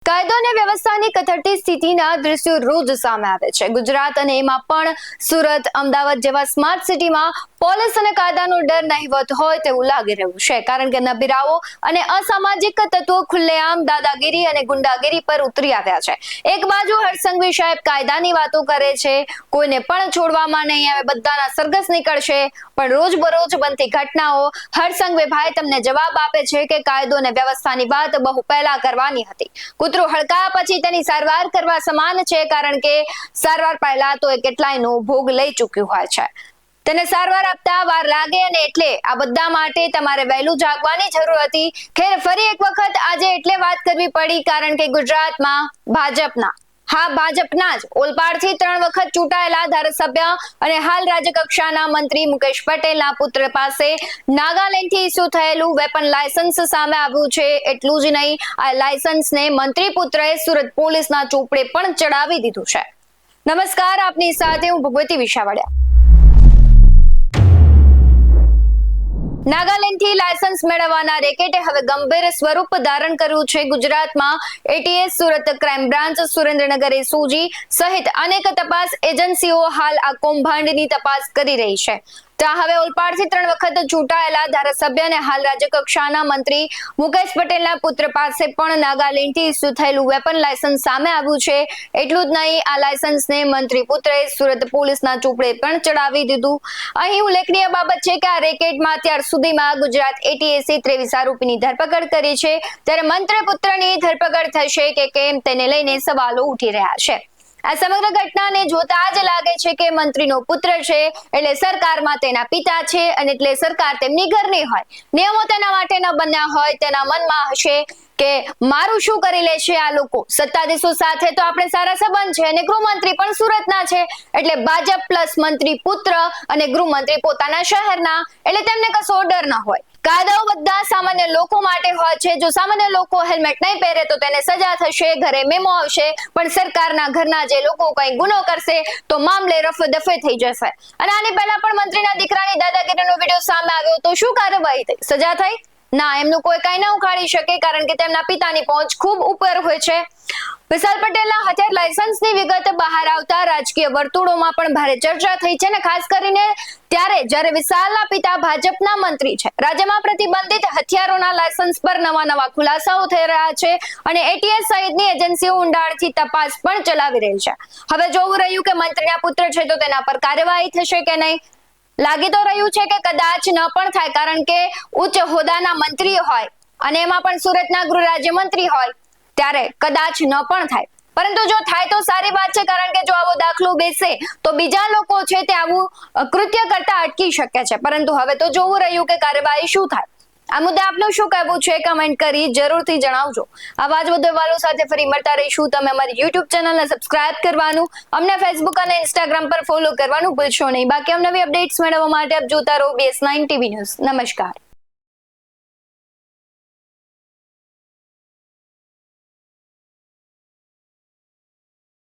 કાયદો અને વ્યવસ્થાની કથળતી સ્થિતિના દ્રશ્યો રોજ સામે આવે છે. ગુજરાત અને એમાં પણ સુરત, અમદાવાદ જેવા સ્માર્ટ સિટીમાં પોલીસ અને કાયદાનો ડર નહિવત હોય તેવું લાગી રહ્યું છે. કારણ કે નબીરાઓ અને અસામાજિક તત્વો ખુલ્લેઆમ દાદાગીરી અને ગુંડાગીરી પર ઉતરી આવ્યા છે. એક બાજુ હરસંઘવી સાહેબ કાયદાની વાતો કરે છે, કોઈને પણ છોડવામાં નહીં આવે, બધાના સરઘસ નીકળશે, પણ રોજબરોજ બનતી ઘટનાઓ હરસંઘવી ભાઈ તમને જવાબ આપે છે કે કાયદો અને વ્યવસ્થાની વાત બહુ પહેલા કરવાની હતી. કૂતરો હડકાયા પછી તેની સારવાર કરવા સમાન છે, કારણ કે સારવાર પહેલા તો એ કેટલાયનો ભોગ લઈ ચૂક્યું હોય છે. તેને સારવાર આપતા વાર લાગે, અને એટલે આ બધા માટે તમારે વહેલું જાગવાની જરૂર હતી. ખેર, ફરી એક વખત આજે એટલે વાત કરવી પડી કારણ કે ગુજરાતમાં ભાજપના જ ઓલપાડથી 3 વખત ચૂંટાયેલા ધારાસભ્ય અને હાલ રાજ્યકક્ષાના મંત્રી મુકેશ પટેલના પુત્ર પાસે નાગાલેન્ડથી ઇસ્યુ થયેલું વેપન લાયસન્સ સામે આવ્યું છે. એટલું જ નહીં, આ લાયસન્સને મંત્રી પુત્રએ સુરત પોલીસના ચોપડે પણ ચડાવી દીધું છે. નમસ્કાર, આપની સાથે હું ભગવતી વિશાવડિયા. નાગાલેન્ડથી લાયસન્સ મેળવવાના રેકેટે હવે ગંભીર સ્વરૂપ ધારણ કર્યું છે. ગુજરાતમાં ATS, Surat crime branch, Surendranagar SOG સહિત અનેક તપાસ એજન્સીઓ હાલ આ કૌભાંડની તપાસ કરી રહી છે. ત્યાં હવે ઓલપાડથી 3 વખત ચૂંટાયેલા ધારાસભ્ય અને હાલ રાજ્યકક્ષાના મંત્રી મુકેશ પટેલના પુત્ર પાસે પણ નાગાલેન્ડથી ઇસ્યુ થયેલું વેપન લાયસન્સ સામે આવ્યું છે. એટલું જ નહીં, આ લાયસન્સને મંત્રી પુત્રએ સુરત પોલીસના ચોપડે પણ ચડાવી દીધું. અહીં ઉલ્લેખનીય બાબત છે કે આ રેકેટમાં અત્યાર સુધીમાં ગુજરાત એટીએસે 23 આરોપીની ધરપકડ કરી છે. ત્યારે મંત્રી પુત્રની ધરપકડ થશે કે કેમ તેને લઈને સવાલો ઉઠી રહ્યા છે. આ સમગ્ર ઘટનાને જોતા જ લાગે છે કે મંત્રીનો પુત્ર છે એટલે સરકારમાં તેના પિતા છે, અને એટલે સરકાર તેમની ઘરની હોય. નિયમો તેના માટે ન બન્યા હોય. તેના મનમાં હશે કે મારું શું કરી લેશે આ લોકો. સત્તાધીશો સાથે તો આપણે સારા સંબંધ છે, અને ગૃહમંત્રી પણ સુરતના છે, એટલે ભાજપ પ્લસ મંત્રી પુત્ર અને ગૃહમંત્રી પોતાના શહેરના, એટલે તેમને કશો ડર ન હોય. કાયદાઓ બધા સામાન્ય લોકો માટે હોય છે. જો સામાન્ય લોકો હેલ્મેટ નહીં પહેરે તો તેને સજા થશે, ઘરે મેમો આવશે, પણ સરકારના ઘરના જે લોકો કંઈ ગુનો કરશે તો મામલે રફદફે થઈ જશે. અને આની પહેલા પણ મંત્રીના દીકરાની દાદાગીરીનો વિડીયો સામે આવ્યો તો શું કાર્યવાહી થઈ? સજા થઈ? ના, એમનું કોઈ કઈ ન ઉખાડી શકે, કારણ કે તેમના પિતાની પહોંચ ખૂબ ઉપર હોય છે. વિશાલ પટેલના હથિયાર લાયસન્સની વિગત બહાર આવતા રાજકીય વર્તુળોમાં પણ ભારે ચર્ચા થઈ છે, અને ખાસ કરીને ત્યારે જ્યારે વિશાલના પિતા ભાજપના મંત્રી છે. રાજ્યમાં પ્રતિબંધિત હથિયારોના લાયસન્સ પર નવા ખુલાસાઓ થઈ રહ્યા છે, અને એટીએસ સહિતની એજન્સીઓ ઊંડાણથી તપાસ પણ ચલાવી રહી છે. હવે જોવું રહ્યું કે મંત્રીના પુત્ર છે તો તેના પર કાર્યવાહી થશે કે નહીં. લાગી તો રહ્યું છે કે કદાચ ન પણ થાય, કારણ કે ઉચ્ચ હોદ્દાના મંત્રી હોય અને એમાં પણ સુરતના ગૃહ રાજ્યમંત્રી હોય, ત્યારે કદાચ ન પણ થાય. પરંતુ જો થાય તો સારી વાત છે, કારણ કે જો આવો દાખલો બેસે તો બીજા લોકો છે તે આવું કૃત્ય કરતા અટકી શકે છે. પરંતુ હવે તો જોવું રહ્યું કે કાર્યવાહી શું થાય. આ મુદ્દે આપનું શું કહેવું છે, કમેન્ટ કરી જરૂરથી જણાવજો. આવા જ વધુ અહેવાલો સાથે ફરી મળતા રહીશું. તમે અમારી યુટ્યુબ ચેનલને સબસ્ક્રાઇબ કરવાનું, અમને ફેસબુક અને ઇન્સ્ટાગ્રામ પર ફોલો કરવાનું ભૂલશો નહીં. બાકી નવી અપડેટ્સ મેળવવા માટે આપ જોતા રહો BS9 TV ન્યૂઝ. નમસ્કાર.